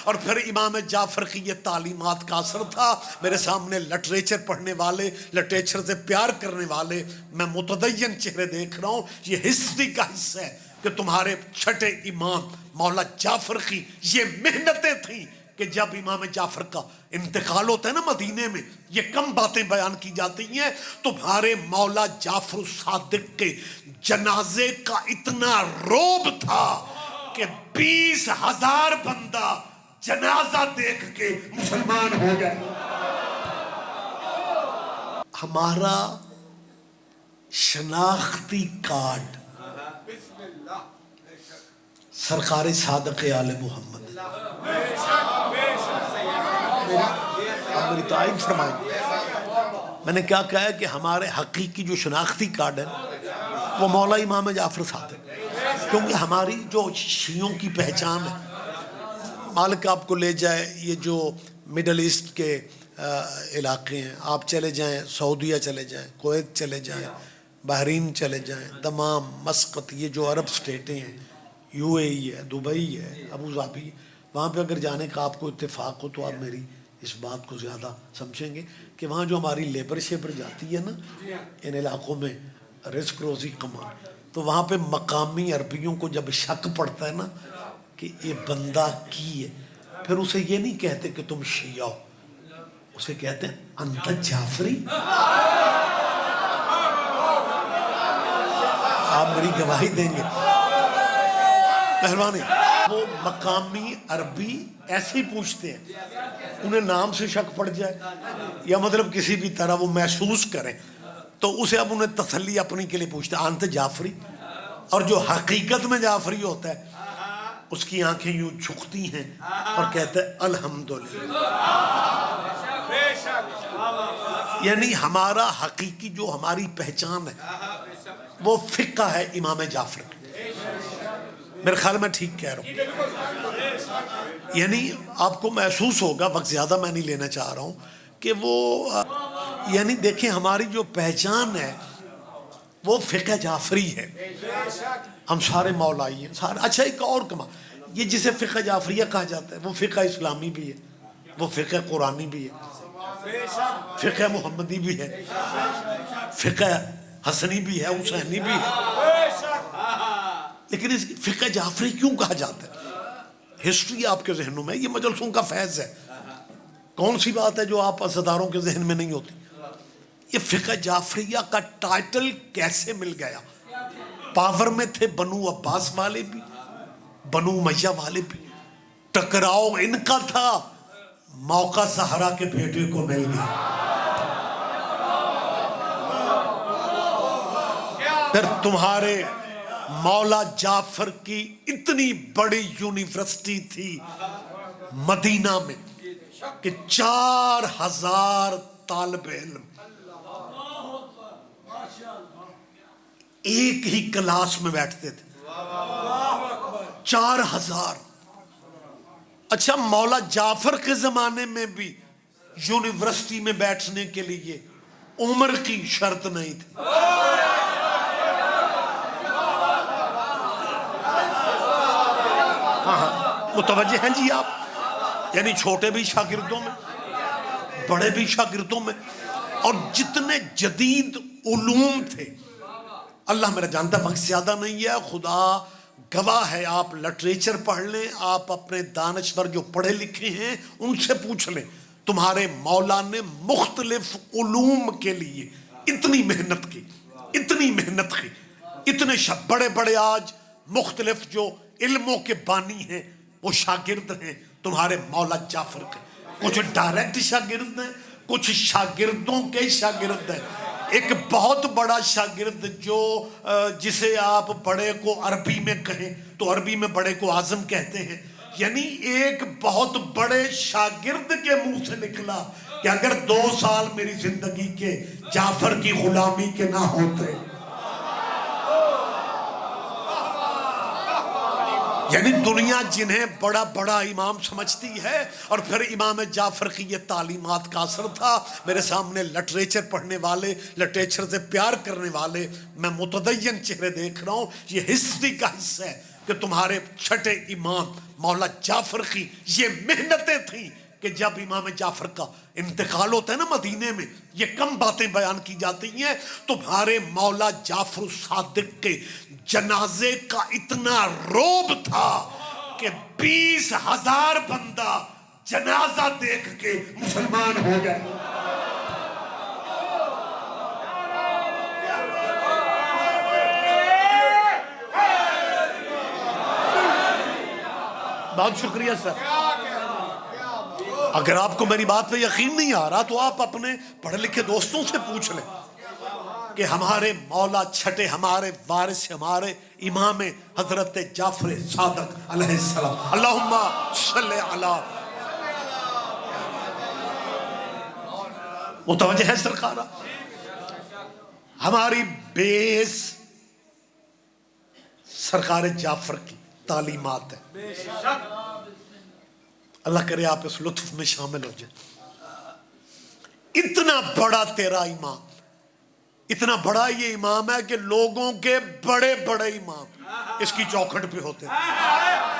اور پھر امام جعفر کی یہ تعلیمات کا اثر تھا. میرے سامنے لٹریچر پڑھنے والے، لٹریچر سے پیار کرنے والے، میں متدین چہرے دیکھ رہا ہوں. یہ ہسٹری کا حصہ ہے کہ تمہارے چھٹے امام مولا جعفر کی یہ محنتیں تھیں کہ جب امام جعفر کا انتقال ہوتا ہے نا مدینے میں، یہ کم باتیں بیان کی جاتی ہیں. تمہارے مولا جعفر الصادق کے جنازے کا اتنا روب تھا کہ 20,000 بندہ جنازہ دیکھ کے مسلمان ہو گئے. ہمارا شناختی کارڈ سرکار صادق آل محمد. آپ میری تائید فرمائیں. میں نے کیا کہا ہے کہ ہمارے حقیقی جو شناختی کارڈ ہے وہ مولا امام جعفر صادق، کیونکہ ہماری جو شیعوں کی پہچان ہے، مالک آپ کو لے جائے یہ جو مڈل ایسٹ کے علاقے ہیں، آپ چلے جائیں سعودیہ چلے جائیں، کویت چلے جائیں، بحرین چلے جائیں، دمام، مسقط، یہ جو عرب سٹیٹیں ہیں، یو اے ای ہے، دبئی ہے، ابو ظبی، وہاں پہ اگر جانے کا آپ کو اتفاق ہو تو آپ میری اس بات کو زیادہ سمجھیں گے کہ وہاں جو ہماری لیبر شیبر جاتی ہے نا ان علاقوں میں رزق روزی کمان، تو وہاں پہ مقامی عربیوں کو جب شک پڑتا ہے نا کہ یہ بندہ کی ہے، پھر اسے یہ نہیں کہتے کہ تم شیعہ ہو، اسے کہتے ہیں انت جعفری. آپ میری گواہی دیں گے، مہربانی. وہ مقامی عربی ایسے ہی پوچھتے ہیں، انہیں نام سے شک پڑ جائے یا مطلب کسی بھی طرح وہ محسوس کریں تو اسے اب انہیں تسلی اپنی کے لیے پوچھتے ہیں انت جعفری. اور جو حقیقت میں جعفری ہوتا ہے اس کی آنکھیں یوں جھکتی ہیں اور کہتا ہے الحمدللہ. یعنی ہمارا حقیقی جو ہماری پہچان ہے وہ فقہ ہے امام جعفر کی. میرے خیال میں ٹھیک کہہ رہا ہوں. یعنی آپ کو محسوس ہوگا، وقت زیادہ میں نہیں لینا چاہ رہا ہوں، کہ وہ یعنی دیکھیں ہماری جو پہچان ہے وہ فقہ جعفری ہے. ہم سارے مولائی ہیں سارے. اچھا ایک اور کما، یہ جسے فقہ جعفریہ کہا جاتا ہے وہ فقہ اسلامی بھی ہے، وہ فقہ قرآنی بھی ہے، فقہ محمدی بھی ہے، فقہ حسنی بھی ہے، حسینی بھی ہے. لیکن اس فقہ جعفری کیوں کہا جاتا ہے؟ ہسٹری آپ کے ذہنوں میں، یہ مجلسوں کا فیض ہے. کون سی بات ہے جو آپ عزاداروں کے ذہن میں نہیں ہوتی؟ یہ فقہ جعفریہ کا ٹائٹل کیسے مل گیا؟ پاور میں تھے بنو عباس والے بھی، بنو امیہ والے بھی، ٹکراؤ ان کا تھا، موقع زہرا کے بیٹے کو مل گیا. پھر تمہارے مولا جعفر کی اتنی بڑی یونیورسٹی تھی مدینہ میں کہ 4,000 طالب علم ایک ہی کلاس میں بیٹھتے تھے. 4,000. اچھا مولا جعفر کے زمانے میں بھی یونیورسٹی میں بیٹھنے کے لیے عمر کی شرط نہیں تھی. متوجہ ہیں جی آپ؟ یعنی چھوٹے بھی شاگردوں میں، بڑے بھی شاگردوں میں، اور جتنے جدید علوم تھے. اللہ میرا جانتا وقت زیادہ نہیں ہے، خدا گواہ ہے. آپ لٹریچر پڑھ لیں، آپ اپنے دانشور جو پڑھے لکھے ہیں ان سے پوچھ لیں. تمہارے مولا نے مختلف علوم کے لیے اتنی محنت کی، اتنی محنت کی. اتنے بڑے بڑے آج مختلف جو علموں کے بانی ہیں وہ شاگرد ہیں تمہارے مولا جعفر کے. کچھ ڈائریکٹ شاگرد ہیں، کچھ شاگردوں کے شاگرد ہیں. ایک بہت بڑا شاگرد جو جسے آپ بڑے کو عربی میں کہیں تو عربی میں بڑے کو اعظم کہتے ہیں. یعنی ایک بہت بڑے شاگرد کے منہ سے نکلا کہ اگر 2 سال میری زندگی کے جعفر کی غلامی کے نہ ہوتے. یعنی دنیا جنہیں بڑا بڑا امام سمجھتی ہے، اور پھر امام جعفر کی یہ تعلیمات کا اثر تھا. میرے سامنے لٹریچر پڑھنے والے، لٹریچر سے پیار کرنے والے، میں متدین چہرے دیکھ رہا ہوں. یہ ہسٹری کا حصہ ہے کہ تمہارے چھٹے امام مولا جعفر کی یہ محنتیں تھیں کہ جب امام جعفر کا انتقال ہوتا ہے نا مدینے میں، یہ کم باتیں بیان کی جاتی ہیں، تمہارے مولا جعفر صادق کے جنازے کا اتنا روب تھا کہ 20,000 بندہ جنازہ دیکھ کے مسلمان ہو گئے۔ بہت شکریہ سر۔ اگر آپ کو میری بات پہ یقین نہیں آ رہا تو آپ اپنے پڑھے لکھے دوستوں سے پوچھ لیں کہ ہمارے مولا چھٹے، ہمارے وارث، ہمارے امام حضرت جعفر صادق علیہ السلام، اللہم صلی علی، متوجہ ہے سرکارہ؟ ہماری بیس سرکار جعفر کی تعلیمات ہے۔ اللہ کرے آپ اس لطف میں شامل ہو جائیں۔ اتنا بڑا تیرا امام، اتنا بڑا یہ امام ہے کہ لوگوں کے بڑے بڑے امام اس کی چوکھٹ پہ ہوتے ہیں۔